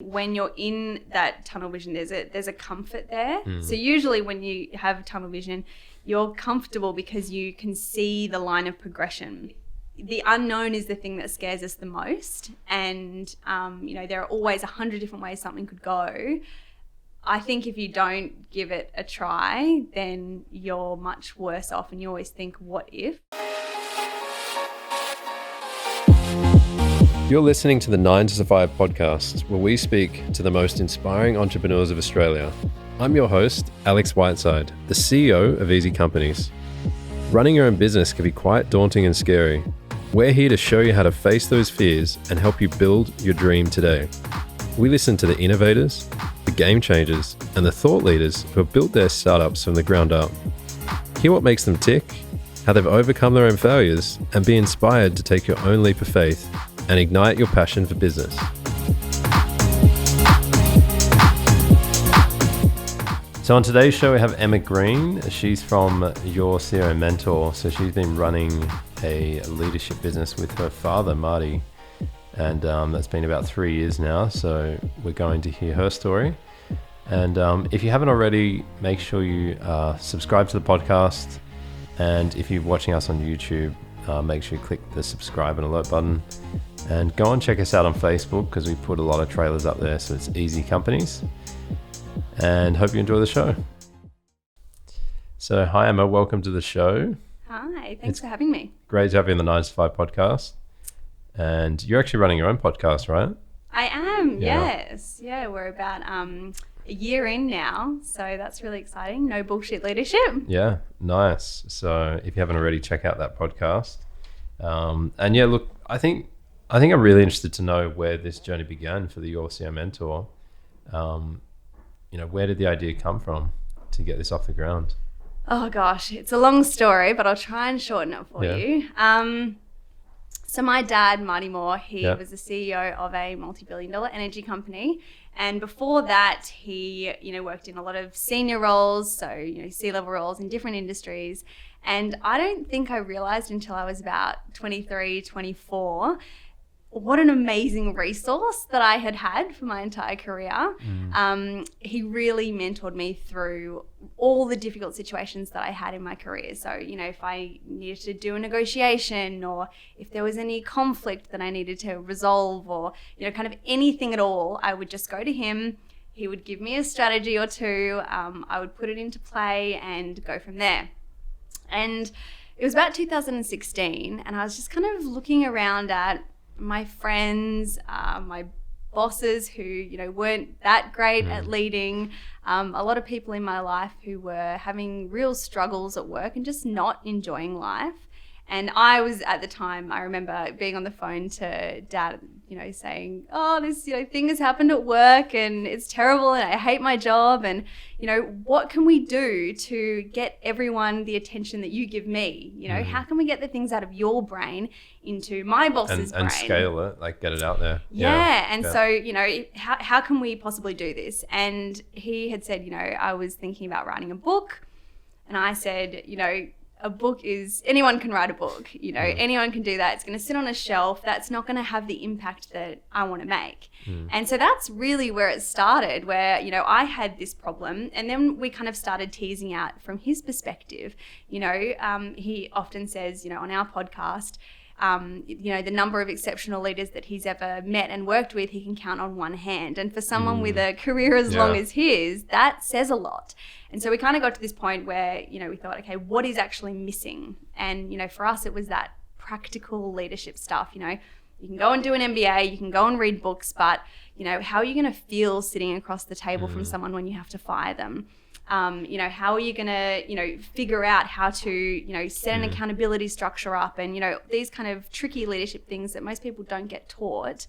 When you're in that tunnel vision, there's a comfort there. So usually when you have tunnel vision, you're comfortable because you can see the line of progression. The unknown is the thing that scares us the most. And, there are always 100 different ways something could go. I think if you don't give it a try, then you're much worse off, and you always think, what if? You're listening to the 9 to Survive podcast, where we speak to the most inspiring entrepreneurs of Australia. I'm your host, Alex Whiteside, the CEO of EasyCompanies. Running your own business can be quite daunting and scary. We're here to show you how to face those fears and help you build your dream today. We listen to the innovators, the game changers, and the thought leaders who have built their startups from the ground up. Hear what makes them tick, how they've overcome their own failures, and be inspired to take your own leap of faith and ignite your passion for business. So on today's show, we have Emma Green. She's from Your CEO Mentor. So she's been running a leadership business with her father, Marty. And that's been about 3 years now. So we're going to hear her story. And if you haven't already, make sure you subscribe to the podcast. And if you're watching us on YouTube, make sure you click the subscribe and alert button. And go and check us out on Facebook, because we put a lot of trailers up there. So it's EasyCompanies. And hope you enjoy the show. So hi Emma, welcome to the show. Hi, thanks for having me. Great to have you on the 9 to 5 podcast. And you're actually running your own podcast, right? I am, yes. Yeah, we're about a year in now, so that's really exciting. No bullshit leadership. Yeah, nice. So if you haven't already, check out that podcast. And yeah, look, I think I'm really interested to know where this journey began for the Your CEO Mentor. Where did the idea come from to get this off the ground? Oh gosh, it's a long story, but I'll try and shorten it for you. So my dad, Marty Moore, he was the CEO of a multi-billion-dollar energy company. And before that, he, worked in a lot of senior roles, so, C-level roles in different industries. And I don't think I realized until I was about 23, 24, what an amazing resource that I had for my entire career. He really mentored me through all the difficult situations that I had in my career. So, if I needed to do a negotiation, or if there was any conflict that I needed to resolve, or, kind of anything at all, I would just go to him. He would give me a strategy or two. I would put it into play and go from there. And it was about 2016, and I was just kind of looking around at my friends, my bosses who, weren't that great at leading, a lot of people in my life who were having real struggles at work and just not enjoying life. And I was, at the time, I remember being on the phone to Dad, saying, oh, this, thing has happened at work and it's terrible and I hate my job. And, what can we do to get everyone the attention that you give me? How can we get the things out of your brain into my boss's brain? And scale it, like get it out there. So, how can we possibly do this? And he had said, I was thinking about writing a book. And I said, a book is, anyone can write a book, anyone can do that. It's going to sit on a shelf. That's not going to have the impact that I want to make. And so that's really where it started, where, I had this problem, and then we kind of started teasing out from his perspective. He often says, on our podcast, the number of exceptional leaders that he's ever met and worked with, he can count on one hand. And for someone with a career as long as his, that says a lot. And so we kind of got to this point where, we thought, okay, what is actually missing? And, for us, it was that practical leadership stuff. You can go and do an MBA, you can go and read books, but, how are you going to feel sitting across the table from someone when you have to fire them? How are you going to, figure out how to, set an accountability structure up, and, these kind of tricky leadership things that most people don't get taught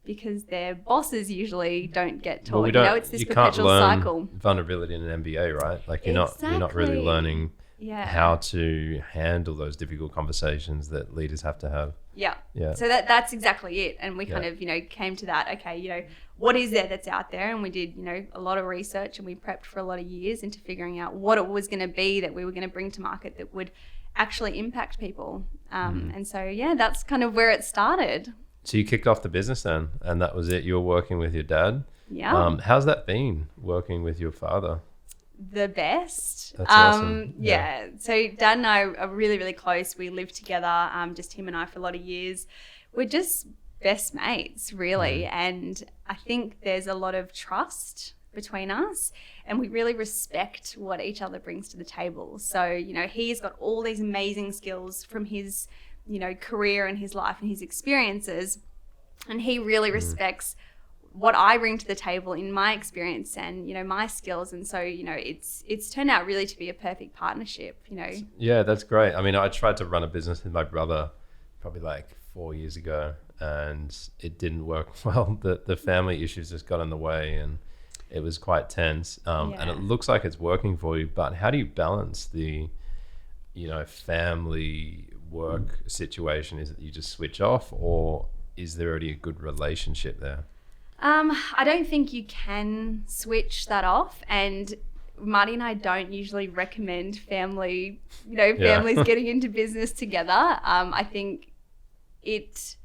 because their bosses usually don't get taught. It's this perpetual cycle. Vulnerability in an MBA, right? Like you're not really learning how to handle those difficult conversations that leaders have to have. Yeah. So that's exactly it. And we kind of, came to that, okay, what is there that's out there? And we did, a lot of research, and we prepped for a lot of years into figuring out what it was going to be that we were going to bring to market that would actually impact people. And so, that's kind of where it started. So you kicked off the business then, and that was it. You were working with your dad. Yeah. How's that been, working with your father? The best. That's awesome. Yeah. So Dad and I are really, really close. We lived together, just him and I, for a lot of years. We're just best mates, really. And I think there's a lot of trust between us, and we really respect what each other brings to the table. So, he's got all these amazing skills from his, career and his life and his experiences, and he really respects what I bring to the table in my experience and, my skills. And so, it's turned out really to be a perfect partnership, Yeah, that's great. I mean, I tried to run a business with my brother probably like 4 years ago, and it didn't work well. The family issues just got in the way, and it was quite tense. And it looks like it's working for you, but how do you balance the, family work situation? Is it you just switch off, or is there already a good relationship there? I don't think you can switch that off, and Marty and I don't usually recommend families getting into business together. I think it's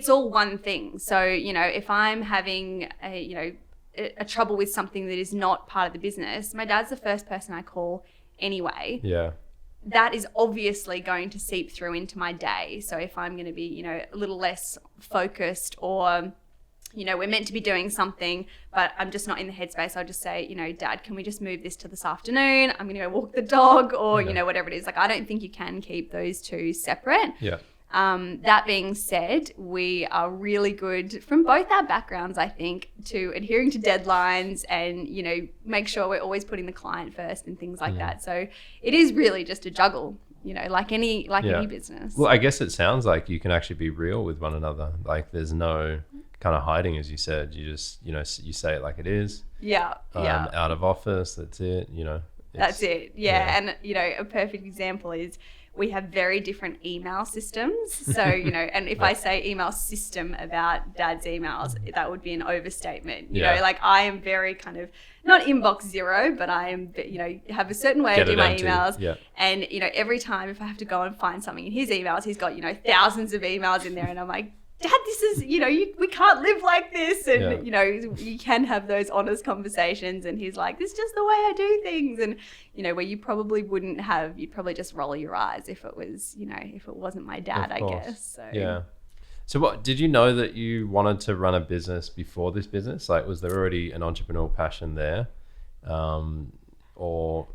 all one thing. So, if I'm having a trouble with something that is not part of the business, my dad's the first person I call anyway. Yeah. That is obviously going to seep through into my day. So if I'm going to be, a little less focused, or, we're meant to be doing something, but I'm just not in the headspace, I'll just say, Dad, can we just move this to this afternoon? I'm going to go walk the dog, or, whatever it is. Like, I don't think you can keep those two separate. Yeah. That being said, we are really good from both our backgrounds, I think, to adhering to deadlines and, make sure we're always putting the client first and things like that. So it is really just a juggle, like any business. Well, I guess it sounds like you can actually be real with one another. Like, there's no kind of hiding, as you said. You just, you say it like it is. Yeah. Out of office, that's it, That's it. Yeah. And, a perfect example is we have very different email systems. So, and if I say email system about Dad's emails, that would be an overstatement. You know, like, I am very kind of not inbox zero, but I am, have a certain way I do my emails. Yeah. And, every time if I have to go and find something in his emails, he's got, thousands of emails in there, and I'm like, Dad, this is, we can't live like this. And, you can have those honest conversations. And he's like, this is just the way I do things. And, where you probably wouldn't have, you'd probably just roll your eyes if it was, if it wasn't my dad, I guess. So. Yeah. So what, did you know that you wanted to run a business before this business? Like, was there already an entrepreneurial passion there? Or,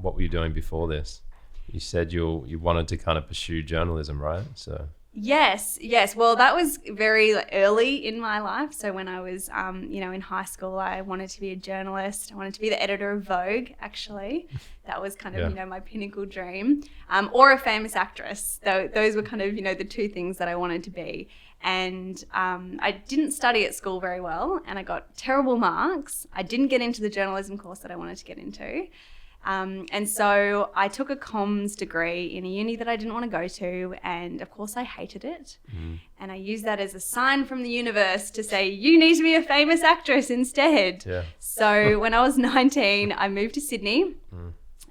what were you doing before this? You said you wanted to kind of pursue journalism, right? So. Yes. Well, that was very early in my life. So when I was, in high school, I wanted to be a journalist. I wanted to be the editor of Vogue, actually. That was kind of, my pinnacle dream. Or a famous actress. Those were kind of, the two things that I wanted to be. And I didn't study at school very well, and I got terrible marks. I didn't get into the journalism course that I wanted to get into. And so I took a comms degree in a uni that I didn't want to go to, and of course I hated it. And I used that as a sign from the universe to say, you need to be a famous actress instead. Yeah. So when I was 19, I moved to Sydney.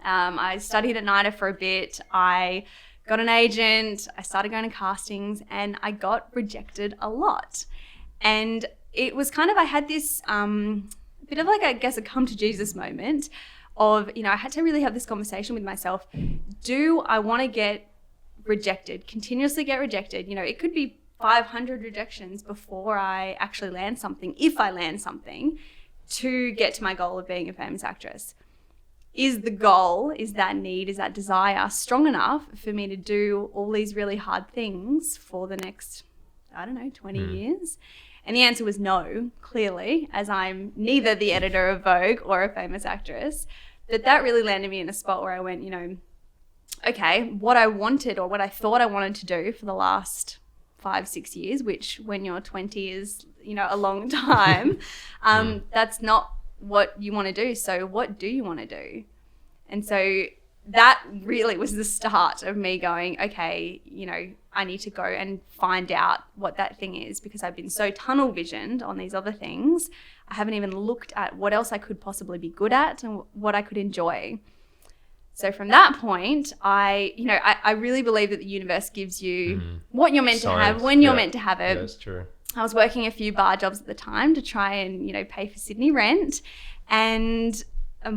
I studied at NIDA for a bit. I got an agent. I started going to castings, and I got rejected a lot. And it was kind of, I had this bit of like, I guess, a come to Jesus moment of, I had to really have this conversation with myself. Do I want to get rejected, continuously get rejected? It could be 500 rejections before I actually land something, if I land something, to get to my goal of being a famous actress. Is the goal, is that need, is that desire strong enough for me to do all these really hard things for the next, 20 years? And the answer was no, clearly, as I'm neither the editor of Vogue or a famous actress. But that really landed me in a spot where I went, okay, what I wanted or what I thought I wanted to do for the last 5-6 years, which when you're 20 is, a long time, that's not what you want to do. So what do you want to do? And so that really was the start of me going, okay, I need to go and find out what that thing is, because I've been so tunnel visioned on these other things. I haven't even looked at what else I could possibly be good at and what I could enjoy. So from that point, I really believe that the universe gives you what you're meant to have when you're meant to have it. Yeah, that's true. I was working a few bar jobs at the time to try and, pay for Sydney rent. And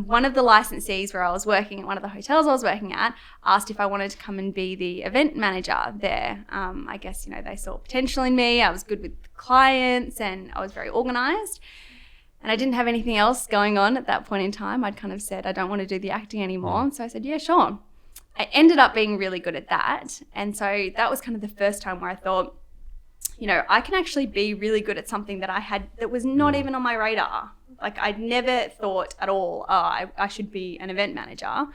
one of the licensees where I was working at one of the hotels I was working at asked if I wanted to come and be the event manager there. I guess, they saw potential in me. I was good with clients and I was very organised. And I didn't have anything else going on at that point in time. I'd kind of said, I don't want to do the acting anymore. So I said, yeah, sure. I ended up being really good at that. And so that was kind of the first time where I thought, I can actually be really good at something that I had that was not even on my radar. Like I'd never thought at all, I should be an event manager.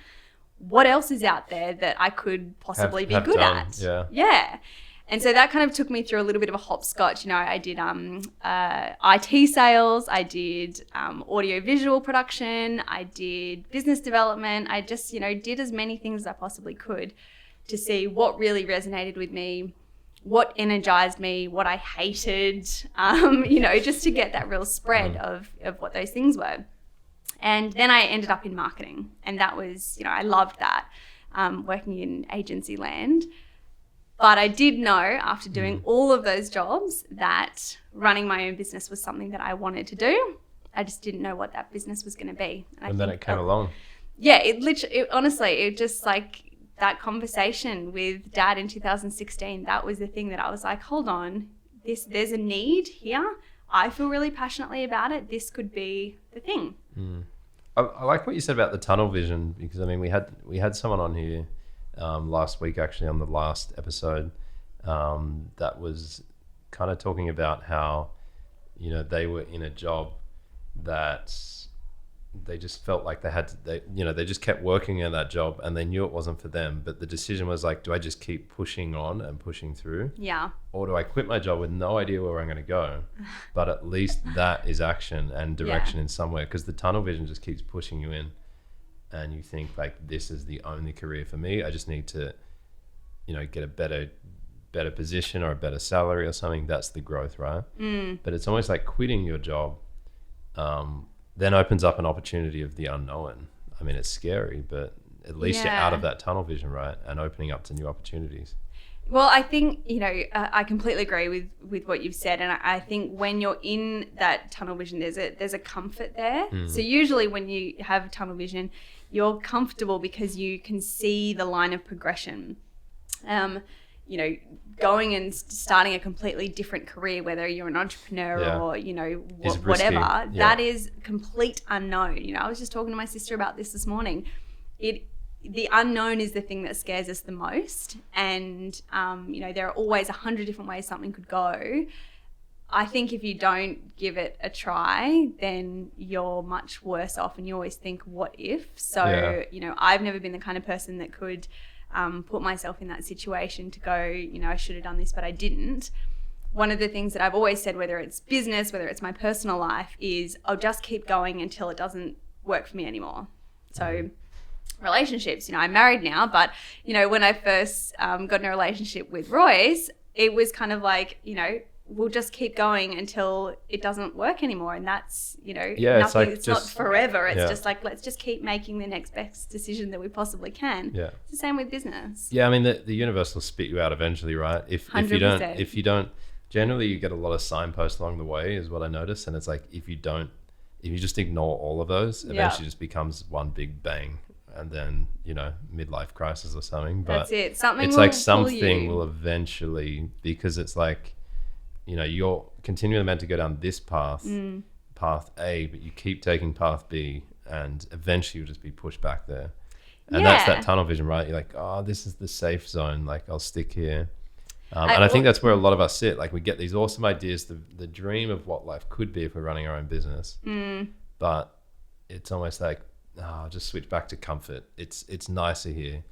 What else is out there that I could possibly be good at? Yeah. And so that kind of took me through a little bit of a hopscotch. I did IT sales, I did audio-visual production, I did business development. I just, did as many things as I possibly could to see what really resonated with me, what energized me, what I hated, just to get that real spread of what those things were. And then I ended up in marketing. And that was, I loved that, working in agency land. But I did know after doing all of those jobs that running my own business was something that I wanted to do. I just didn't know what that business was going to be. And then it came along. Yeah, it just like that conversation with Dad in 2016, that was the thing that I was like, hold on, there's a need here. I feel really passionately about it. This could be the thing. I like what you said about the tunnel vision, because we had someone on here last week, actually, on the last episode, that was kind of talking about how, they were in a job that they just felt like they just kept working in that job and they knew it wasn't for them. But the decision was like, do I just keep pushing on and pushing through? Yeah. Or do I quit my job with no idea where I'm going to go? But at least that is action and direction in somewhere, because the tunnel vision just keeps pushing you in. And you think like, this is the only career for me. I just need to, get a better position or a better salary or something. That's the growth, right? But it's almost like quitting your job then opens up an opportunity of the unknown. It's scary, but at least you're out of that tunnel vision, right? And opening up to new opportunities. Well, I think, I completely agree with what you've said. And I think when you're in that tunnel vision, there's a comfort there. So usually when you have tunnel vision, you're comfortable because you can see the line of progression. Going and starting a completely different career, whether you're an entrepreneur or, whatever, that is complete unknown. I was just talking to my sister about this morning. The unknown is the thing that scares us the most. And, there are always 100 different ways something could go. I think if you don't give it a try, then you're much worse off, and you always think, what if? So, I've never been the kind of person that could put myself in that situation to go, I should have done this, but I didn't. One of the things that I've always said, whether it's business, whether it's my personal life, is I'll just keep going until it doesn't work for me anymore. So relationships, I'm married now, but, when I first got in a relationship with Royce, it was kind of like, we'll just keep going until it doesn't work anymore. And that's, nothing, it's not forever. It's just like, let's just keep making the next best decision that we possibly can. Yeah. It's the same with business. Yeah. The universe will spit you out eventually, right? If you don't, generally you get a lot of signposts along the way is what I notice. And it's like, if you just ignore all of those, eventually it just becomes one big bang. And then, midlife crisis or something. But that's it. Something will eventually, because it's like, you're continually meant to go down this path, path A, but you keep taking path B, and eventually you'll just be pushed back there. And that's that tunnel vision, right? You're like, oh, this is the safe zone. Like, I'll stick here. And I think that's where a lot of us sit. Like, we get these awesome ideas, the dream of what life could be if we're running our own business. But it's almost like, I'll just switch back to comfort. It's nicer here.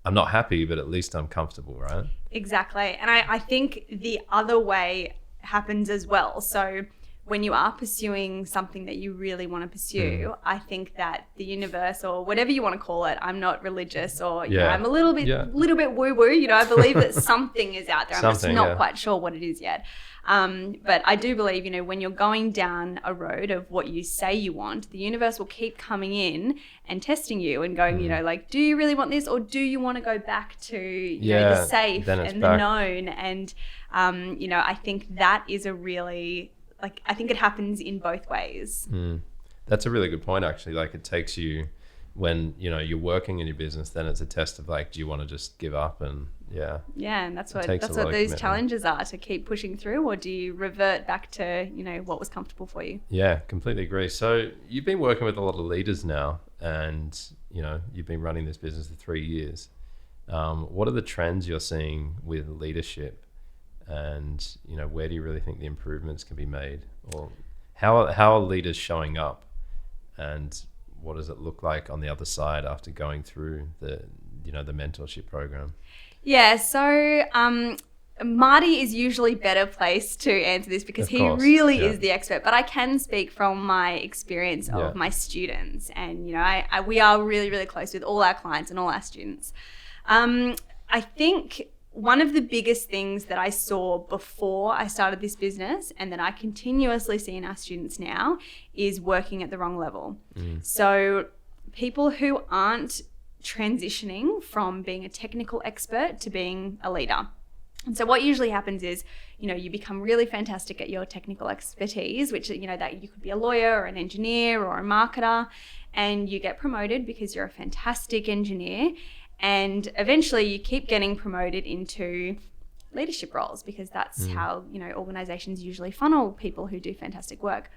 I'm not happy, but at least I'm comfortable, right? Exactly. And I think the other way happens as well. So when you are pursuing something that you really want to pursue, I think that the universe, or whatever you want to call it, I'm not religious, or you know, I'm a little bit woo-woo. You know, I believe that something is out there. I'm just not quite sure what it is yet. But I do believe, you know, when you're going down a road of what you say you want, the universe will keep coming in and testing you and going, you know, like, do you really want this, or do you want to go back to you know, the safe and the known? And you know, I think that is a really, like, I think it happens in both ways. That's a really good point, actually. Like, it takes you, when, you know, you're working in your business, then it's a test of like, do you want to just give up? And and that's what those challenges are, to keep pushing through, or do you revert back to, you know, what was comfortable for you? Yeah, completely agree. So you've been working with a lot of leaders now, and you know, you've been running this business for 3 years. What are the trends you're seeing with leadership, and you know, where do you really think the improvements can be made, or how are leaders showing up, and what does it look like on the other side after going through the mentorship program? Yeah, so Marty is usually better placed to answer this, because he really is the expert, but I can speak from my experience of my students, and you know, we are really, really close with all our clients and all our students. I think one of the biggest things that I saw before I started this business, and that I continuously see in our students now, is working at the wrong level. So people who aren't transitioning from being a technical expert to being a leader. And so what usually happens is, you know, you become really fantastic at your technical expertise, which, you know, that you could be a lawyer or an engineer or a marketer, and you get promoted because you're a fantastic engineer. And eventually you keep getting promoted into leadership roles, because that's how, you know, organizations usually funnel people who do fantastic work.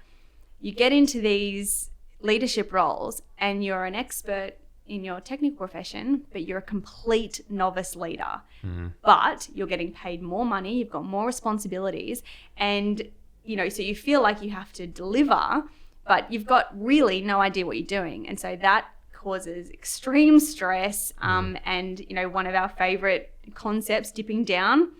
You get into these leadership roles and you're an expert in your technical profession, but you're a complete novice leader. But you're getting paid more money, you've got more responsibilities, and, you know, so you feel like you have to deliver, but you've got really no idea what you're doing. And so that causes extreme stress. And, you know, one of our favorite concepts, dipping down.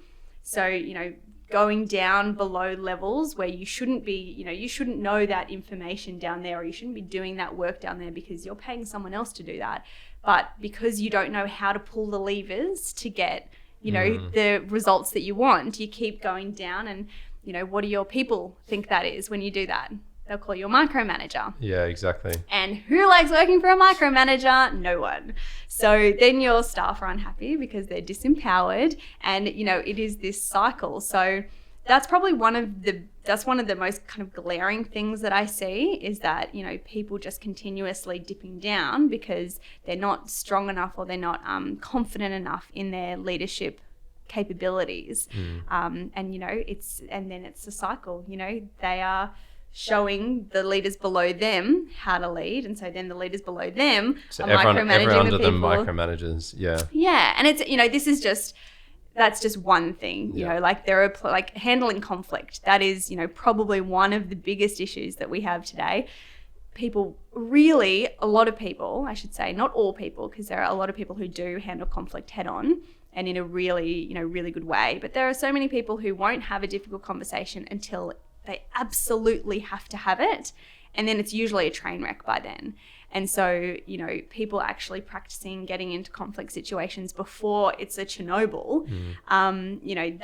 So, you know, going down below levels where you shouldn't be, you know, you shouldn't know that information down there, or you shouldn't be doing that work down there, because you're paying someone else to do that. But because you don't know how to pull the levers to get, you know, the results that you want, you keep going down. And, you know, what do your people think that is when you do that? They'll call you a micromanager. Yeah, exactly. And who likes working for a micromanager? No one. So then your staff are unhappy because they're disempowered, and, you know, it is this cycle. So that's probably one of the most kind of glaring things that I see, is that, you know, people just continuously dipping down because they're not strong enough, or they're not confident enough in their leadership capabilities. And, you know, it's a cycle. You know, they are showing the leaders below them how to lead, and so then the leaders below them are micromanaging the people. Micromanagers, yeah. And it's, you know, that's just one thing. You know, like there are like handling conflict. That is, you know, probably one of the biggest issues that we have today. A lot of people, I should say, not all people, because there are a lot of people who do handle conflict head on and in a really, you know, really good way. But there are so many people who won't have a difficult conversation until they absolutely have to have it, and then it's usually a train wreck by then. And so, you know, people actually practicing getting into conflict situations before it's a Chernobyl, you know,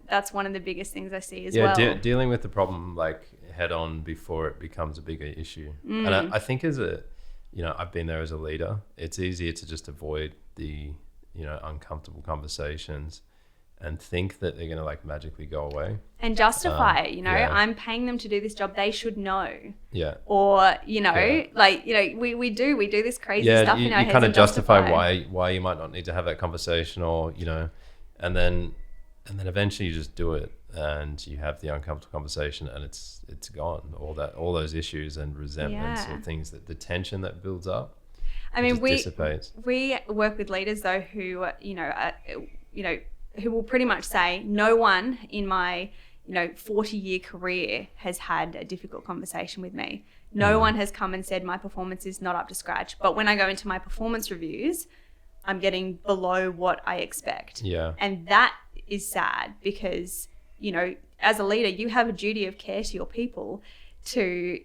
that's one of the biggest things I see as well. Dealing with the problem like head on before it becomes a bigger issue. And I think I've been there as a leader, it's easier to just avoid the, you know, uncomfortable conversations and think that they're going to like magically go away and justify it. You know, I'm paying them to do this job, they should know. Or, you know, like, you know, we do this crazy stuff in our heads. You kind of justify why you might not need to have that conversation, or, you know, and then eventually you just do it, and you have the uncomfortable conversation, and it's gone. All those issues and resentments or things, that the tension that builds up, I mean, dissipates. We work with leaders though who, who will pretty much say, no one in my, 40-year career has had a difficult conversation with me. No one has come and said my performance is not up to scratch. But when I go into my performance reviews, I'm getting below what I expect. And that is sad, because, as a leader, you have a duty of care to your people to,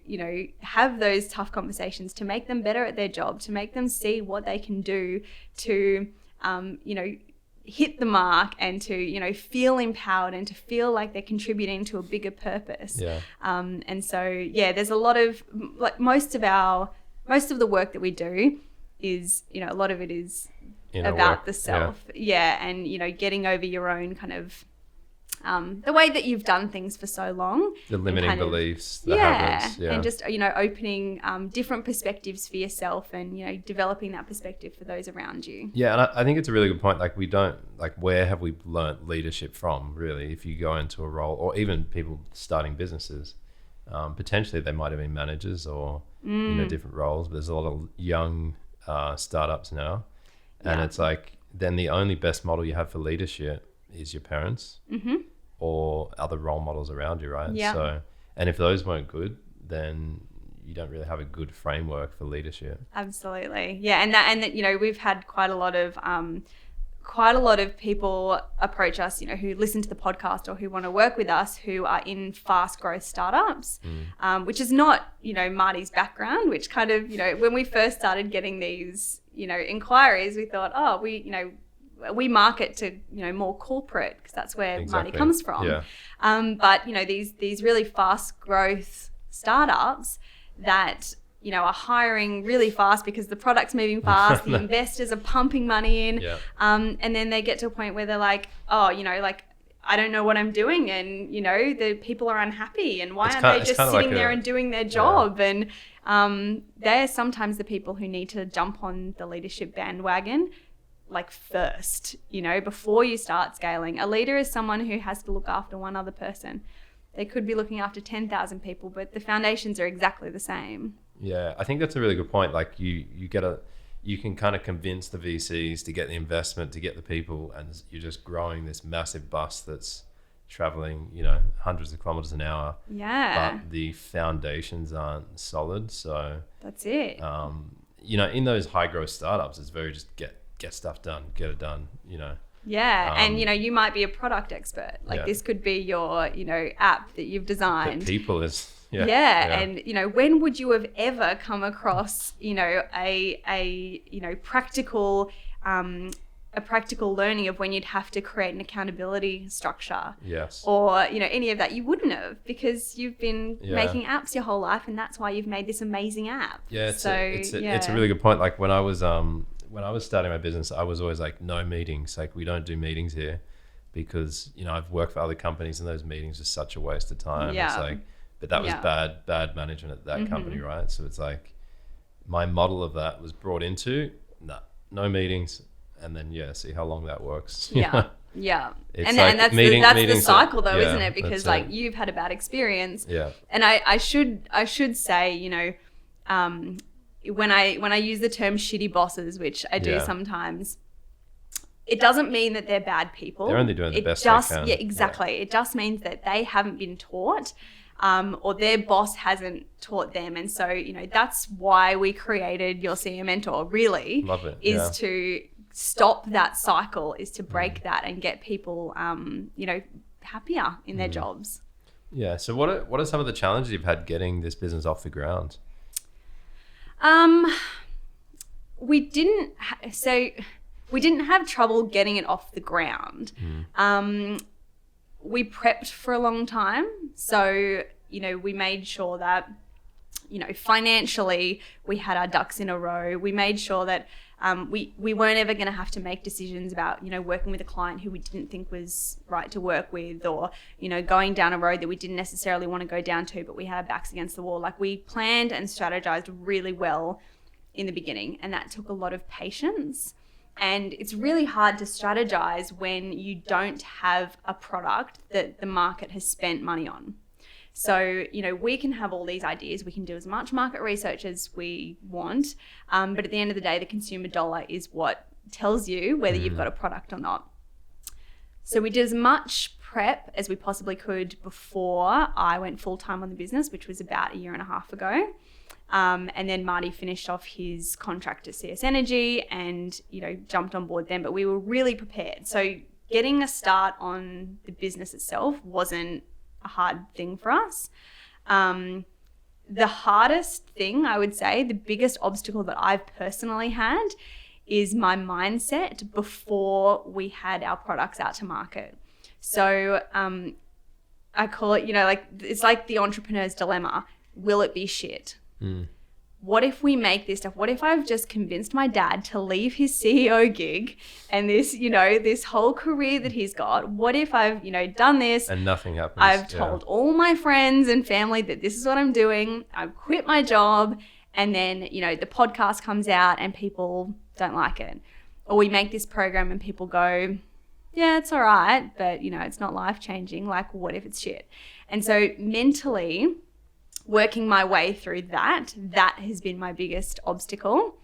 have those tough conversations, to make them better at their job, to make them see what they can do to, hit the mark and to, feel empowered and to feel like they're contributing to a bigger purpose. Yeah. And so, there's a lot of, like most of the work that we do is, a lot of it is about the self. And, getting over your own kind of, the way that you've done things for so long. The limiting beliefs, the habits. Yeah. And just, opening different perspectives for yourself and, developing that perspective for those around you. Yeah, and I think it's a really good point. Like where have we learnt leadership from, really? If you go into a role, or even people starting businesses, potentially they might have been managers or, different roles. But there's a lot of young startups now. And it's like, then the only best model you have for leadership is your parents or other role models around you, right? Yeah. So, and if those weren't good, then you don't really have a good framework for leadership. Absolutely. Yeah. And that, we've had quite a lot of people approach us, who listen to the podcast or who want to work with us, who are in fast growth startups, which is not, Marty's background, which kind of, when we first started getting these, inquiries, we thought, we market to, more corporate, because that's where Marty comes from. Yeah. But, these really fast growth startups that, are hiring really fast because the product's moving fast, the investors are pumping money in. Yeah. And then they get to a point where they're like, I don't know what I'm doing, and, the people are unhappy, and why aren't they just sitting there and doing their job? Yeah. And they're sometimes the people who need to jump on the leadership bandwagon first, before you start scaling. A leader is someone who has to look after one other person. They could be looking after 10,000 people, but the foundations are exactly the same. Yeah, I think that's a really good point. Like you can kind of convince the VCs to get the investment, to get the people, and you're just growing this massive bus that's traveling, hundreds of kilometers an hour. Yeah. But the foundations aren't solid. So that's it. In those high growth startups, it's very just get stuff done, get it done, Yeah. And, you might be a product expert. This could be your, app that you've designed. But people is, And, when would you have ever come across, a practical learning of when you'd have to create an accountability structure? Yes. Or, any of that. You wouldn't have, because you've been making apps your whole life, and that's why you've made this amazing app. Yeah. It's a really good point. Like when I was starting my business, I was always like, no meetings. Like, we don't do meetings here, because, I've worked for other companies and those meetings are such a waste of time. Yeah. It's like, but that was bad management at that company, right? So it's like, my model of that was brought into, no meetings, and then, see how long that works. Yeah. Yeah. It's and that's the cycle though, yeah, isn't it? Because you've had a bad experience. Yeah. And I should say, when I use the term shitty bosses, which I do sometimes, it doesn't mean that they're bad people. They're only doing the best they can. Yeah, exactly. Yeah. It just means that they haven't been taught, or their boss hasn't taught them. And so, that's why we created Your CEO Mentor, really. Love it. Is to stop that cycle, is to break that and get people, happier in their jobs. Yeah. So what are some of the challenges you've had getting this business off the ground? We didn't have trouble getting it off the ground. We prepped for a long time. So, we made sure that, financially we had our ducks in a row. We made sure that we weren't ever going to have to make decisions about, working with a client who we didn't think was right to work with, or, going down a road that we didn't necessarily want to go down to, but we had our backs against the wall. Like, we planned and strategized really well in the beginning, and that took a lot of patience. And it's really hard to strategize when you don't have a product that the market has spent money on. So, we can have all these ideas. We can do as much market research as we want. But at the end of the day, the consumer dollar is what tells you whether you've got a product or not. So we did as much prep as we possibly could before I went full-time on the business, which was about 1.5 years ago. And then Marty finished off his contract at CS Energy and, jumped on board then. But we were really prepared. So getting a start on the business itself wasn't a hard thing for us. The hardest thing, I would say, the biggest obstacle that I've personally had is my mindset before we had our products out to market. So I call it, it's like the entrepreneur's dilemma. Will it be shit? What if we make this stuff? What if I've just convinced my dad to leave his CEO gig and this, this whole career that he's got? What if I've, done this and nothing happens? I've told all my friends and family that this is what I'm doing. I've quit my job, and then, the podcast comes out and people don't like it. Or we make this program and people go, yeah, it's all right, but, it's not life-changing. Like, what if it's shit? And so mentally, working my way through that has been my biggest obstacle.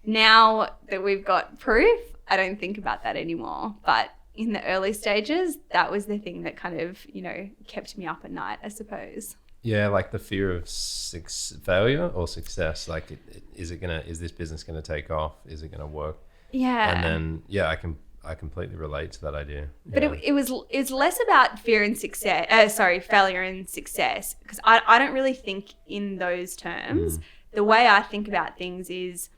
Now that we've got proof, I don't think about that anymore. But in the early stages, that was the thing that kind of, kept me up at night, I suppose. Yeah, like the fear of failure or success. Like, is this business going to take off? Is it going to work? Yeah. And then, I completely relate to that idea. But it's less about failure and success, because I don't really think in those terms. The way I think about things is,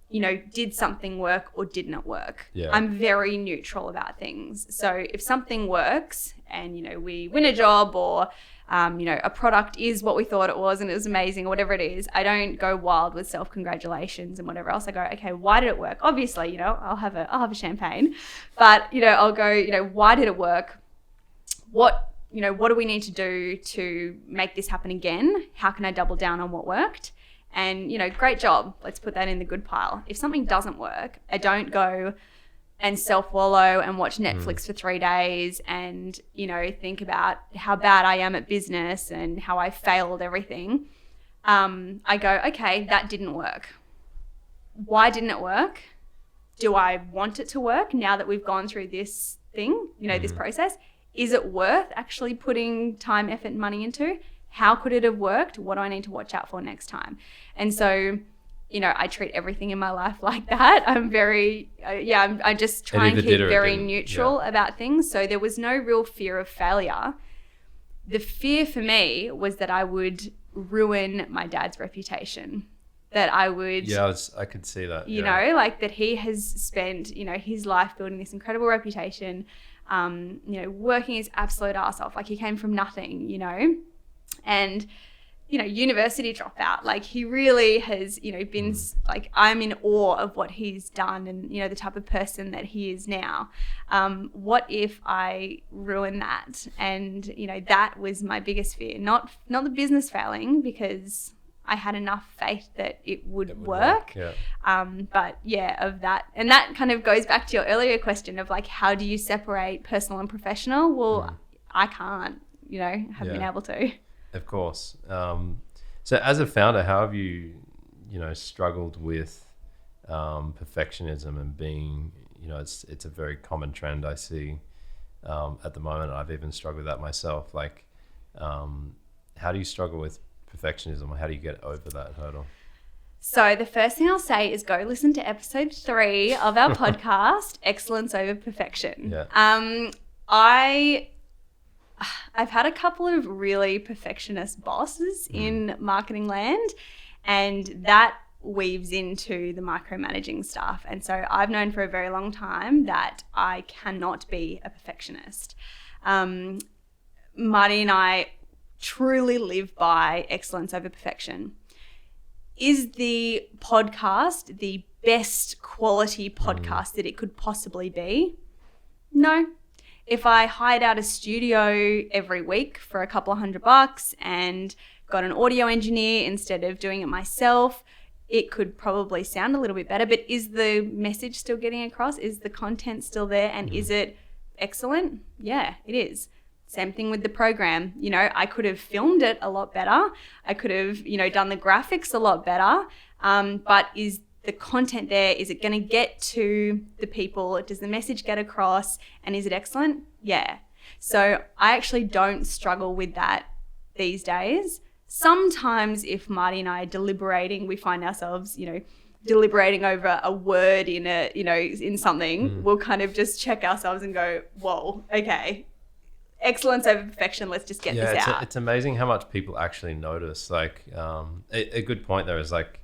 did something work or didn't it work? Yeah. I'm very neutral about things. So if something works and, we win a job or, a product is what we thought it was and it was amazing or whatever it is, I don't go wild with self-congratulations and whatever else. I go, okay, why did it work? Obviously, I'll have a champagne, but, I'll go, why did it work? What do we need to do to make this happen again? How can I double down on what worked? And, great job. Let's put that in the good pile. If something doesn't work, I don't go and self-wallow and watch Netflix for 3 days and, think about how bad I am at business and how I failed everything. I go, okay, that didn't work. Why didn't it work? Do I want it to work now that we've gone through this thing, this process? Is it worth actually putting time, effort, and money into? How could it have worked? What do I need to watch out for next time? And so, I treat everything in my life like that. I'm very, I just try and keep very neutral about things. So there was no real fear of failure. The fear for me was that I would ruin my dad's reputation. That I would... Yeah, I could see that. Like that he has spent, his life building this incredible reputation, working his absolute arse off. Like he came from nothing, and... university dropout. Like he really has, been like, I'm in awe of what he's done and, the type of person that he is now. What if I ruin that? And, that was my biggest fear, not the business failing, because I had enough faith that it would work. Yeah. But of that. And that kind of goes back to your earlier question of like, how do you separate personal and professional? Well, I can't, have been able to. Of course. So as a founder, how have you, struggled with perfectionism and being, it's a very common trend I see at the moment. I've even struggled with that myself. Like, how do you struggle with perfectionism? How do you get over that hurdle? So the first thing I'll say is go listen to episode 3 of our podcast, Excellence Over Perfection. Yeah. I've had a couple of really perfectionist bosses in marketing land, and that weaves into the micromanaging stuff. And so I've known for a very long time that I cannot be a perfectionist. Marty and I truly live by excellence over perfection. Is the podcast the best quality podcast that it could possibly be? No. If I hired out a studio every week for a couple of $100 and got an audio engineer instead of doing it myself, it could probably sound a little bit better. But is the message still getting across? Is the content still there? And is it excellent? Yeah, it is. Same thing with the program. I could have filmed it a lot better. I could have, done the graphics a lot better. But is the content there, is it going to get to the people? Does the message get across? And is it excellent? Yeah. So I actually don't struggle with that these days. Sometimes if Marty and I are deliberating, we find ourselves, deliberating over a word in a, in something, we'll kind of just check ourselves and go, whoa, okay, excellence over perfection. Let's just get this out. It's amazing how much people actually notice. Like, a good point there is like,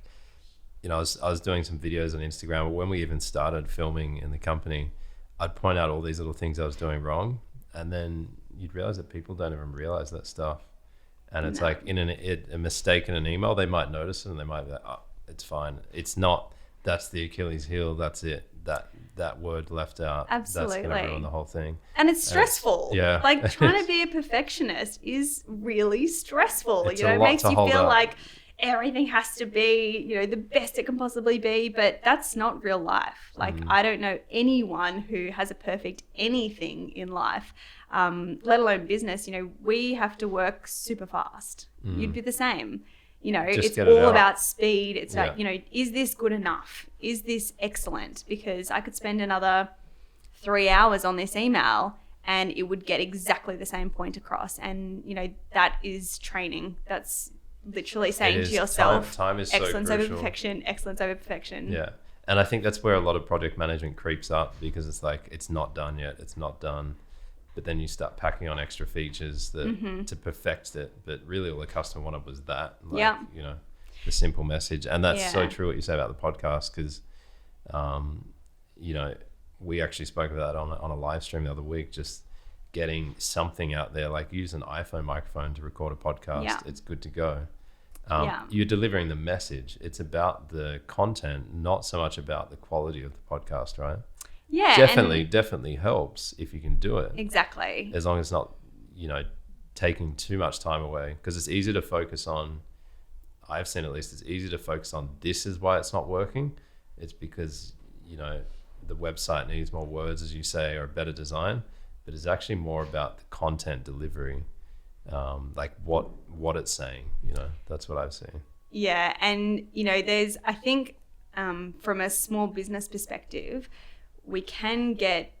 I was doing some videos on Instagram, when we even started filming in the company, I'd point out all these little things I was doing wrong, and then you'd realize that people don't even realize that stuff. And it's like a mistake in an email, they might notice it and they might be like, oh, it's fine. It's not, that's the Achilles heel, that's it. That word left out. Absolutely. That's going to ruin the whole thing. And it's stressful. Yeah. Like trying to be a perfectionist is really stressful. It's it makes you feel like everything has to be, the best it can possibly be, but that's not real life. Like I don't know anyone who has a perfect anything in life, let alone business. We have to work super fast. You'd be the same. It's all about speed. It's like, is this good enough? Is this excellent? Because I could spend another 3 hours on this email and it would get exactly the same point across. And, that is training. That's literally saying to yourself, time is excellence so over crucial. perfection, excellence over perfection. Yeah. And I think that's where a lot of project management creeps up, because it's like, it's not done yet. It's not done. But then you start packing on extra features to perfect it. But really all the customer wanted was that, the simple message. And that's so true what you say about the podcast, because, we actually spoke about that on a live stream the other week, just getting something out there, like use an iPhone microphone to record a podcast. Yeah. It's good to go. You're delivering the message. It's about the content, not so much about the quality of the podcast, right? Yeah, definitely helps if you can do it. Exactly. As long as it's not, taking too much time away, because it's easy to focus on. I've seen at least it's easy to focus on this is why it's not working. It's because the website needs more words, as you say, or a better design. But it's actually more about the content delivery, like what it's saying. That's what I've seen. Yeah, and there's I think from a small business perspective, we can get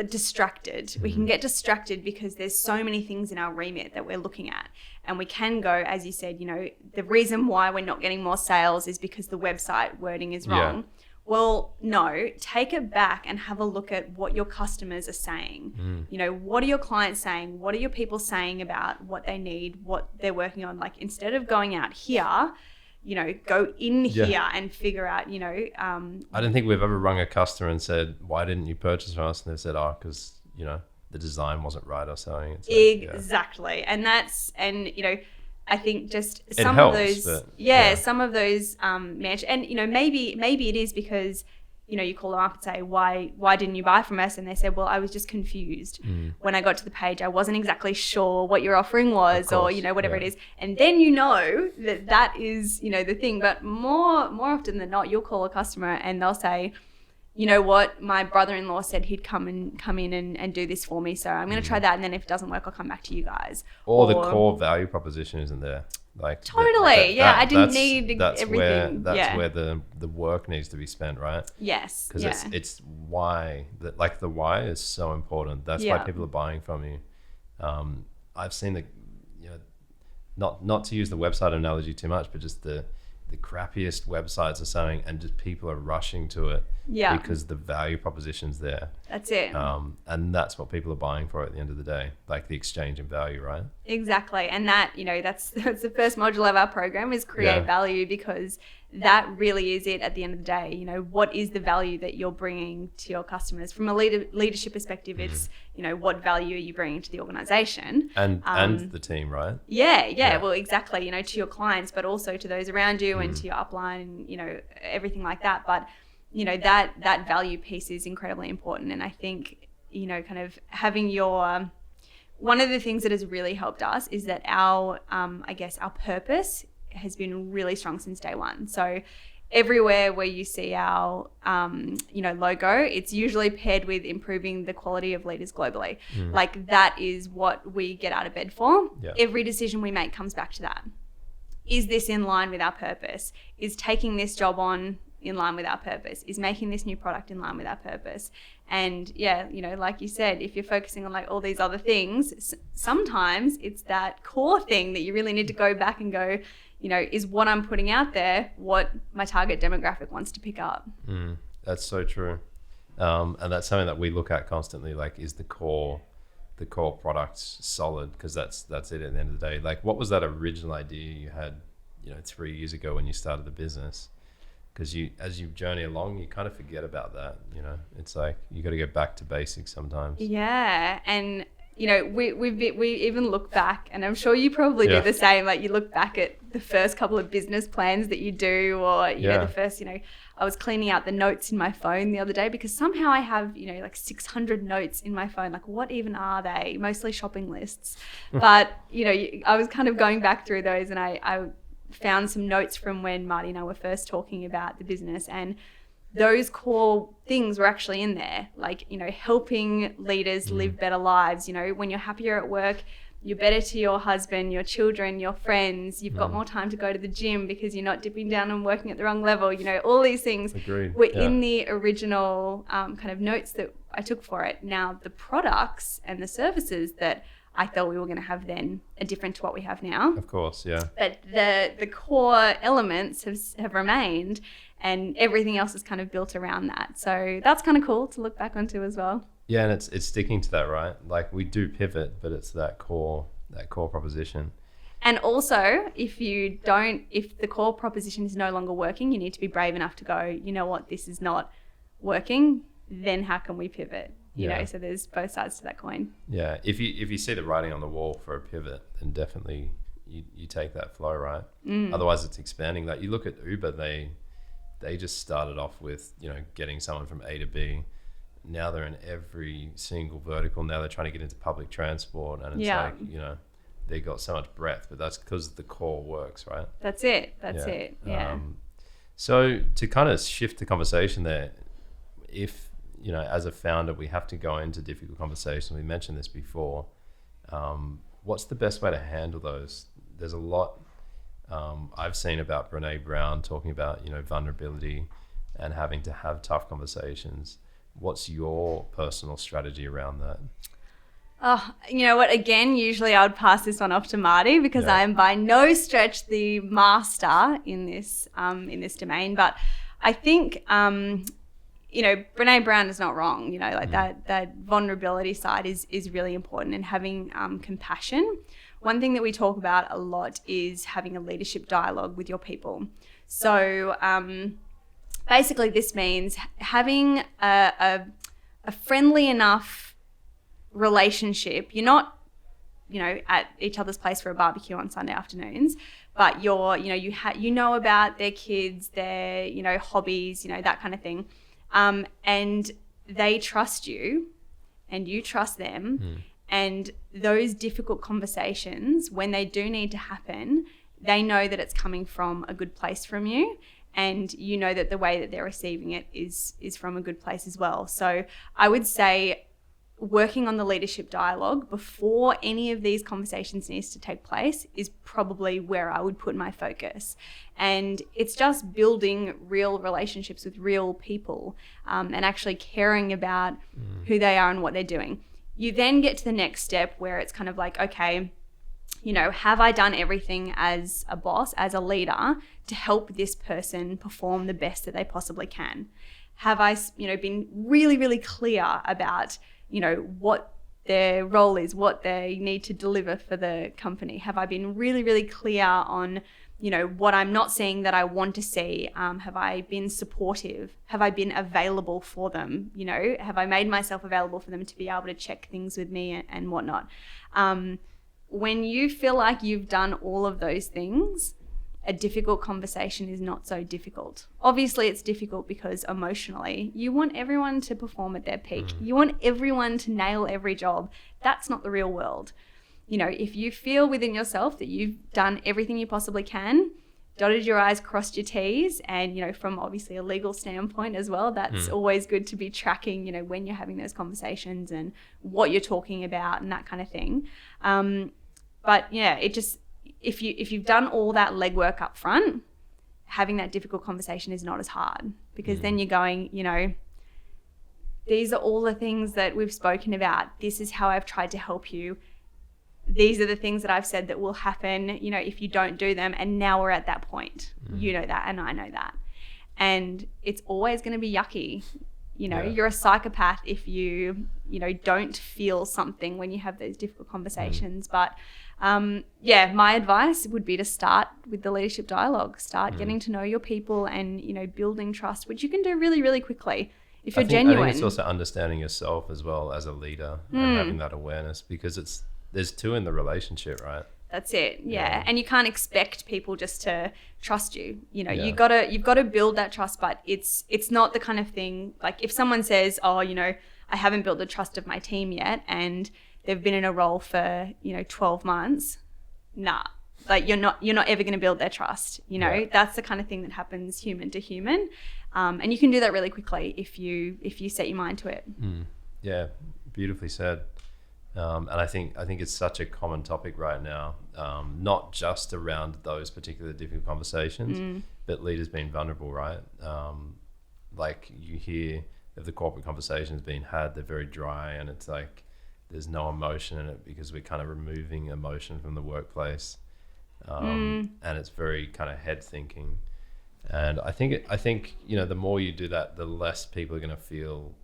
distracted. We can get distracted because there's so many things in our remit that we're looking at, and we can go, as you said, the reason why we're not getting more sales is because the website wording is wrong. Yeah. Well, no, take it back and have a look at what your customers are saying. What are your clients saying? What are your people saying about what they need, what they're working on? Like, instead of going out here, go in here and figure out, I don't think we've ever rung a customer and said, why didn't you purchase from us? And they've said, because, the design wasn't right or something. It's like, exactly. And I think just some of those, some of those match. And, maybe it is because, you call them up and say, why didn't you buy from us? And they said, well, I was just confused. When I got to the page, I wasn't exactly sure what your offering was, or, whatever it is. And then that is, the thing. But more often than not, you'll call a customer and they'll say, you know what, my brother-in-law said he'd come in and do this for me, so I'm going to try that, and then if it doesn't work, I'll come back to you guys. Or the core value proposition isn't there. Like totally, I didn't need everything. That's where the work needs to be spent, right? Yes. Because it's why, the why is so important. That's why people are buying from you. I've seen not to use the website analogy too much, but just the crappiest websites are selling, and just people are rushing to it because the value proposition's there. That's it. And that's what people are buying for at the end of the day, like the exchange in value, right? Exactly. And that, that's the first module of our program is create value, because that really is it at the end of the day. What is the value that you're bringing to your customers? From a leadership perspective, it's, what value are you bringing to the organization? And the team, right? Yeah. Well, exactly, to your clients, but also to those around you and to your upline, and, everything like that. But, that value piece is incredibly important. And I think, kind of having your, one of the things that has really helped us is that our purpose has been really strong since day one. So everywhere where you see our, logo, it's usually paired with improving the quality of leaders globally. Like, that is what we get out of bed for. Yeah. Every decision we make comes back to that. Is this in line with our purpose? Is taking this job on in line with our purpose? Is making this new product in line with our purpose? And yeah, you know, like you said, if you're focusing on like all these other things, sometimes it's that core thing that you really need to go back and go, you know, is what I'm putting out there what my target demographic wants to pick up? That's so true. And that's something that we look at constantly, like, is the core product solid? Because that's it at the end of the day. Like, what was that original idea you had, you know, 3 years ago when you started the business? Because as you journey along, you kind of forget about that, you know. It's like you got to go back to basics sometimes. Yeah. And you know, we even look back, and I'm sure you probably do the same. Like, you look back at the first couple of business plans that you do, or you know, the first, you know, I was cleaning out the notes in my phone the other day because somehow I have, you know, like 600 notes in my phone. Like, what even are they? Mostly shopping lists. But you know, I was kind of going back through those, and I found some notes from when Marty and I were first talking about the business, and those core things were actually in there, like, you know, helping leaders live better lives. You know, when you're happier at work, you're better to your husband, your children, your friends. You've got more time to go to the gym because you're not dipping down and working at the wrong level. You know, all these things were in the original kind of notes that I took for it. Now, the products and the services that I thought we were going to have then are different to what we have now. Of course, yeah. But the core elements have remained, and everything else is kind of built around that. So that's kind of cool to look back onto as well. Yeah, and it's sticking to that, right? Like, we do pivot, but it's that core proposition. And also, if the core proposition is no longer working, you need to be brave enough to go, you know what, this is not working, then how can we pivot? You know, so there's both sides to that coin. Yeah, if you see the writing on the wall for a pivot, then definitely you take that flow, right? Otherwise, it's expanding. Like, you look at Uber, they just started off with, you know, getting someone from A to B. Now they're in every single vertical. Now they're trying to get into public transport, and it's like, you know, they got so much breadth, but that's because the core works, right? That's it. Yeah. So to kind of shift the conversation there, if, you know, as a founder, we have to go into difficult conversations. We mentioned this before. What's the best way to handle those? There's a lot I've seen about Brene Brown talking about, you know, vulnerability and having to have tough conversations. What's your personal strategy around that? Oh, you know what? Again, usually I would pass this one off to Marty because I am by no stretch the master in this domain. But I think, you know, Brene Brown is not wrong. You know, like that vulnerability side is really important, and having compassion. One thing that we talk about a lot is having a leadership dialogue with your people. So basically this means having a friendly enough relationship. You're not, you know, at each other's place for a barbecue on Sunday afternoons, but you're, you know, you know about their kids, their, you know, hobbies, you know, that kind of thing. And they trust you and you trust them. And those difficult conversations, when they do need to happen, they know that it's coming from a good place from you, and you know that the way that they're receiving it is from a good place as well. So I would say working on the leadership dialogue before any of these conversations needs to take place is probably where I would put my focus. And it's just building real relationships with real people, and actually caring about who they are and what they're doing. You then get to the next step where it's kind of like, okay, you know, have I done everything as a boss, as a leader, to help this person perform the best that they possibly can? Have I, you know, been really, really clear about, you know, what their role is, what they need to deliver for the company? Have I been really, really clear on, you know, what I'm not seeing that I want to see? Have I been supportive? Have I been available for them? You know, have I made myself available for them to be able to check things with me and whatnot? When you feel like you've done all of those things, a difficult conversation is not so difficult. Obviously, it's difficult because emotionally, you want everyone to perform at their peak. You want everyone to nail every job. That's not the real world. You know, if you feel within yourself that you've done everything you possibly can, dotted your I's, crossed your T's, and, you know, from obviously a legal standpoint as well, that's always good to be tracking, you know, when you're having those conversations and what you're talking about and that kind of thing. But yeah, it just, if you've done all that legwork up front having that difficult conversation is not as hard, because then you're going, you know, these are all the things that we've spoken about. This is how I've tried to help you. These are the things that I've said that will happen, you know, if you don't do them. And now we're at that point. You know that, and I know that. And it's always going to be yucky. You know, you're a psychopath if you know, don't feel something when you have those difficult conversations. But my advice would be to start with the leadership dialogue. Start getting to know your people and, you know, building trust, which you can do really, really quickly if you're genuine. I think it's also understanding yourself as well as a leader and having that awareness, because there's two in the relationship, right? That's it. Yeah. And you can't expect people just to trust you. You know, you've got to build that trust, but it's not the kind of thing, like if someone says, oh, you know, I haven't built the trust of my team yet, and they've been in a role for, you know, 12 months. Nah. Like you're not ever going to build their trust. You know, that's the kind of thing that happens human to human. And you can do that really quickly if you set your mind to it. Yeah. Beautifully said. And I think it's such a common topic right now, not just around those particular difficult conversations, but leaders being vulnerable, right? Like you hear of the corporate conversations being had, they're very dry, and it's like there's no emotion in it because we're kind of removing emotion from the workplace, and it's very kind of head thinking. And I think you know, the more you do that, the less people are going to feel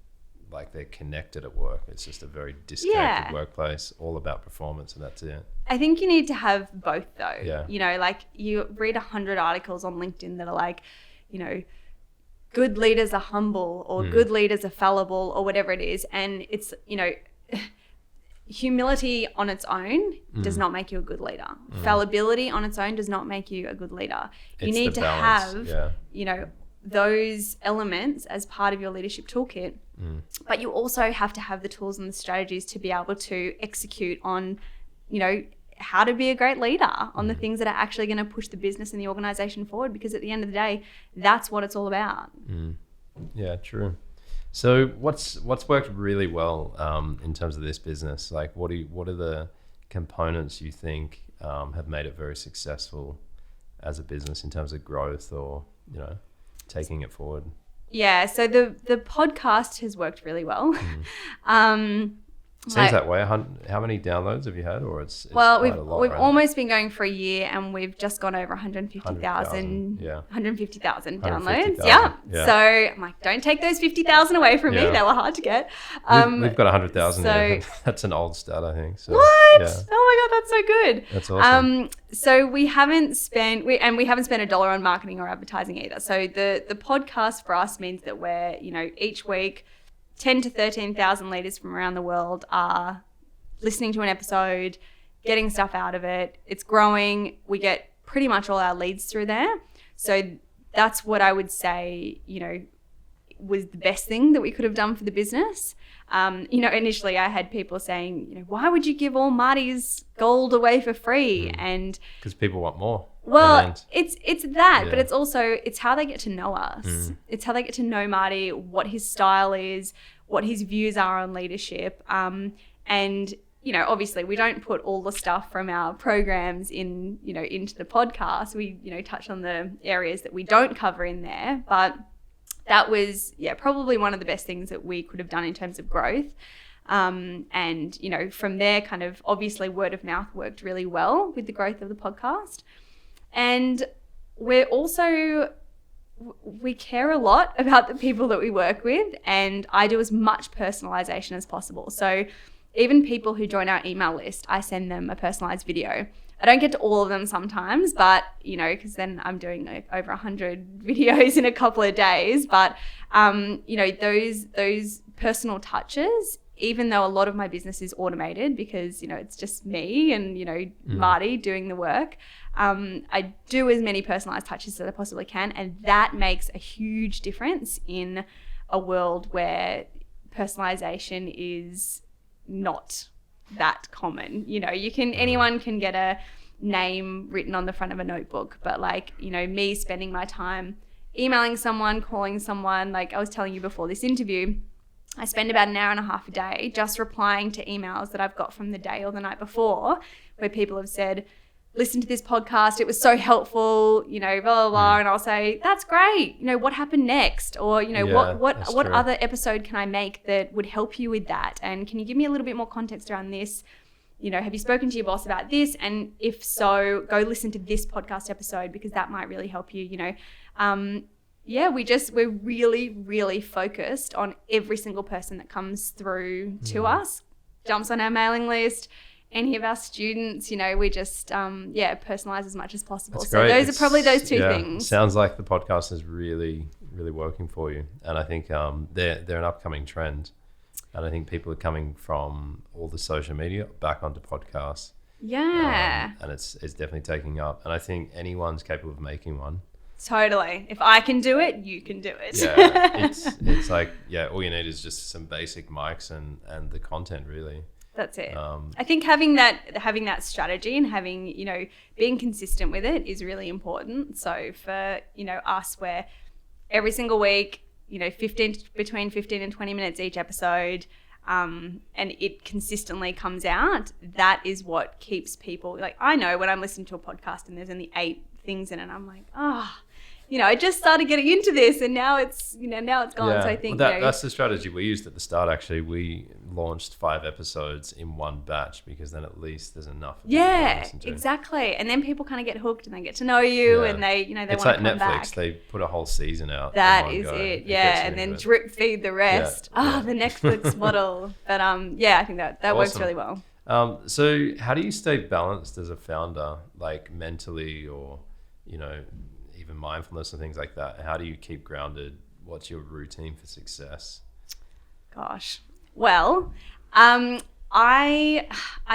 like they're connected at work. It's just a very disconnected workplace, all about performance, and that's it. I think you need to have both though. Yeah. You know, like you read 100 articles on LinkedIn that are like, you know, good leaders are humble, or good leaders are fallible, or whatever it is. And it's, you know, humility on its own does not make you a good leader. Fallibility on its own does not make you a good leader. You need to have, you know, those elements as part of your leadership toolkit. But you also have to have the tools and the strategies to be able to execute on, you know, how to be a great leader on the things that are actually going to push the business and the organization forward, because at the end of the day, that's what it's all about. Yeah, true. So what's worked really well in terms of this business? Like what are the components you think have made it very successful as a business in terms of growth, or, you know, taking it forward? Yeah, so the podcast has worked really well. Seems that way. How many downloads have you had? Or it's well, quite a lot, we've right? almost been going for a year, and we've just gone over 150,000 downloads. Yeah. So I'm like, don't take those 50,000 away from me. They were hard to get. We've got 100,000. So that's an old stat, I think. So, what? Yeah. Oh my God, that's so good. That's awesome. So we haven't spent $1 on marketing or advertising either. So the podcast for us means that we're, you know, each week 10 to 13,000 leaders from around the world are listening to an episode, getting stuff out of it. It's growing. We get pretty much all our leads through there. So that's what I would say, you know, was the best thing that we could have done for the business. You know, initially I had people saying, you know, why would you give all Marty's gold away for free? And because people want more. Well, it's that, but it's also, it's how they get to know us. It's how they get to know Marty, what his style is, what his views are on leadership. And, you know, obviously we don't put all the stuff from our programs in, you know, into the podcast. We, you know, touch on the areas that we don't cover in there, but that was, probably one of the best things that we could have done in terms of growth. And, you know, from there, kind of obviously word of mouth worked really well with the growth of the podcast. And we're also, we care a lot about the people that we work with, and I do as much personalization as possible. So even people who join our email list, I send them a personalized video. I don't get to all of them sometimes, but, you know, because then I'm doing like over 100 videos in a couple of days. But, you know, those personal touches, even though a lot of my business is automated because, you know, it's just me and, you know, Marty doing the work, I do as many personalized touches as I possibly can. And that makes a huge difference in a world where personalization is not that common. You know, anyone can get a name written on the front of a notebook, but like, you know, me spending my time emailing someone, calling someone, like I was telling you before this interview, I spend about an hour and a half a day just replying to emails that I've got from the day or the night before where people have said, listened to this podcast. It was so helpful, you know, blah, blah, blah. And I'll say, that's great. You know, what happened next? Or, you know, what other episode can I make that would help you with that? And can you give me a little bit more context around this? You know, have you spoken to your boss about this? And if so, go listen to this podcast episode because that might really help you, you know. We're really, really focused on every single person that comes through to us, jumps on our mailing list, any of our students, you know, we just, personalize as much as possible. That's so great. Those are probably those two things. Sounds like the podcast is really, really working for you. And I think they're an upcoming trend. And I think people are coming from all the social media back onto podcasts. Yeah. And it's definitely taking up. And I think anyone's capable of making one. Totally. If I can do it, you can do it. Yeah. It's like, all you need is just some basic mics and the content really. That's it. I think having that strategy and having, you know, being consistent with it is really important. So for, you know, us where every single week, you know, between 15 and 20 minutes each episode, and it consistently comes out, that is what keeps people, like, I know when I'm listening to a podcast and there's only 8 things in it, I'm like, you know, I just started getting into this and now it's gone. Yeah. So I think that's the strategy we used at the start. Actually, we launched 5 episodes in one batch because then at least there's enough. Yeah, exactly. And then people kind of get hooked and they get to know you and they, you know, they want to come Netflix, back. They put a whole season out. That is it. Yeah. And then drip feed the rest. The Netflix model. But I think that awesome. Works really well. So how do you stay balanced as a founder, like mentally or, you know, even mindfulness and things like that? How do you keep grounded? What's your routine for success? Gosh. Well, I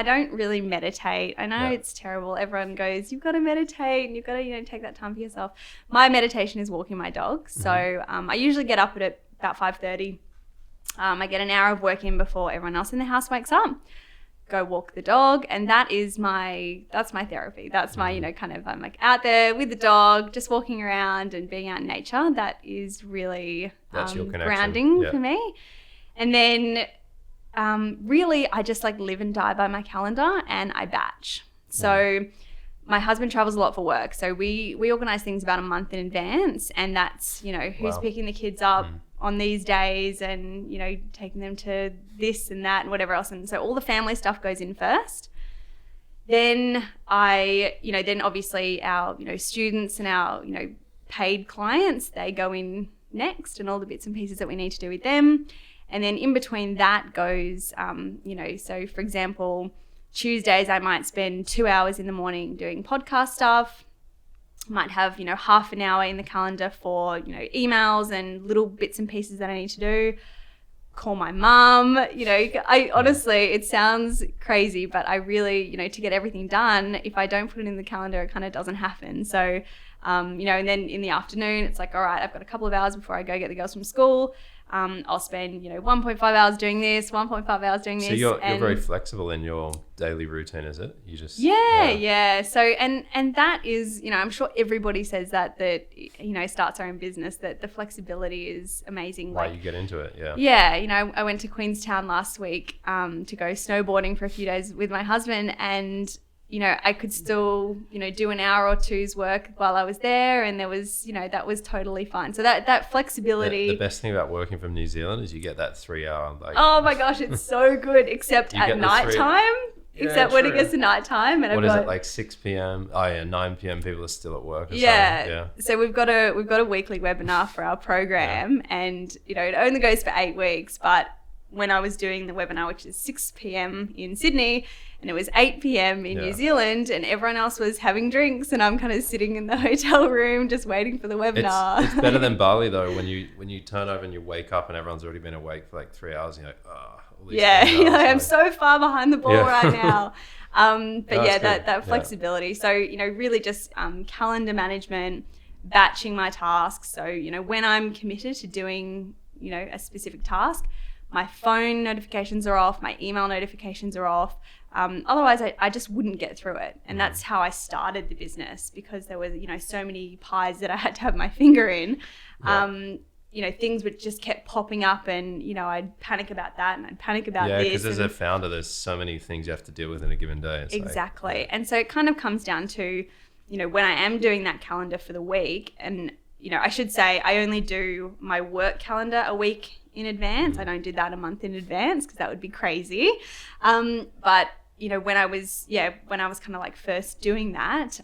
don't really meditate. I know it's terrible. Everyone goes, you've got to meditate and you've got to, you know, take that time for yourself. My meditation is walking my dog. So I usually get up at about 5:30. I get an hour of work in before everyone else in the house wakes up. Go walk the dog, and that's my therapy. That's my, you know, kind of, I'm like out there with the dog, just walking around and being out in nature. That is really grounding for me. And then really I just like live and die by my calendar and I batch. So my husband travels a lot for work. So we organize things about a month in advance, and that's, you know, who's picking the kids up on these days and, you know, taking them to this and that and whatever else. And so all the family stuff goes in first. Then then obviously our, you know, students and our, you know, paid clients, they go in next, and all the bits and pieces that we need to do with them. And then in between that goes, you know, so for example, Tuesdays I might spend 2 hours in the morning doing podcast stuff. Might have, you know, half an hour in the calendar for, you know, emails and little bits and pieces that I need to do. Call my mum, you know, I honestly, it sounds crazy, but I really, you know, to get everything done, if I don't put it in the calendar, it kind of doesn't happen. So, you know, and then in the afternoon, it's like, all right, I've got a couple of hours before I go get the girls from school. I'll spend, you know, 1.5 hours doing this, 1.5 hours doing this. So you're very flexible in your daily routine, is it? You just yeah. So and that is, you know, I'm sure everybody says that you know, starts their own business, that the flexibility is amazing. Why you get into it, Yeah, you know, I went to Queenstown last week to go snowboarding for a few days with my husband, and you know, I could still, you know, do an hour or two's work while I was there, and there was, you know, that was totally fine. So that flexibility. The best thing about working from New Zealand is you get that 3 hour. Like, oh my gosh, it's so good, except at night time. Except when it gets to night time, and what is it, like 6 p.m.? Oh yeah, 9 p.m. people are still at work. So we've got a weekly webinar for our program, and you know, it only goes for 8 weeks. But when I was doing the webinar, which is 6 p.m. in Sydney, and it was 8 p.m. in New Zealand, and everyone else was having drinks, and I'm kind of sitting in the hotel room just waiting for the webinar. It's better than Bali though, when you turn over and you wake up and everyone's already been awake for like 3 hours, and you're like, oh. I'm so far behind the ball right now. That flexibility. Yeah. So, you know, really just calendar management, batching my tasks. So, you know, when I'm committed to doing, you know, a specific task, my phone notifications are off, my email notifications are off. Otherwise, I just wouldn't get through it. And that's how I started the business, because there was, you know, so many pies that I had to have my finger in. things would just kept popping up, and, I'd panic about that and I'd panic about this. Yeah, because as a founder, there's so many things you have to deal with in a given day. Exactly. And so it kind of comes down to, when I am doing that calendar for the week, and, I should say I only do my work calendar a week in advance. I don't do that a month in advance because that would be crazy. But, when I was kind of like first doing that,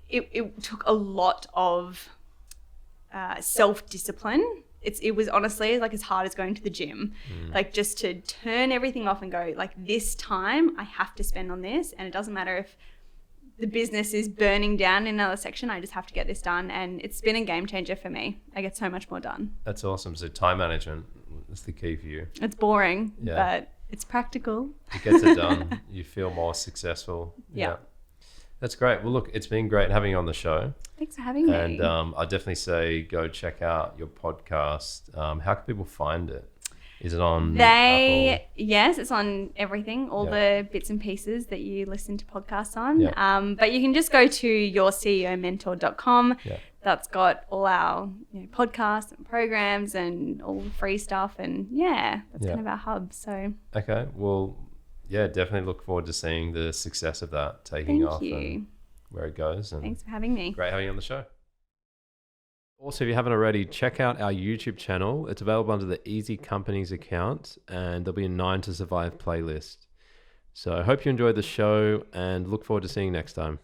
it took a lot of self-discipline. It was honestly like as hard as going to the gym, like just to turn everything off and go, like, this time I have to spend on this, and it doesn't matter if the business is burning down in another section, I just have to get this done. And it's been a game changer for me. I get so much more done. That's awesome. So time management is the key for you. It's boring, but it's practical. It gets it done. You feel more successful. Yeah. That's great. Well, look, it's been great having you on the show. Thanks for having me. And I definitely say go check out your podcast. How can people find it? Is it on Apple? Yes, it's on everything, all the bits and pieces that you listen to podcasts on. But you can just go to yourceomentor.com. That's got all our podcasts and programs and all the free stuff. And that's kind of our hub. So okay, well, definitely look forward to seeing the success of that taking off and where it goes. And thanks for having me. Great having you on the show. Also, if you haven't already, check out our YouTube channel. It's available under the EasyCompanies account, and there'll be a 9 to Survive playlist. So I hope you enjoyed the show and look forward to seeing you next time.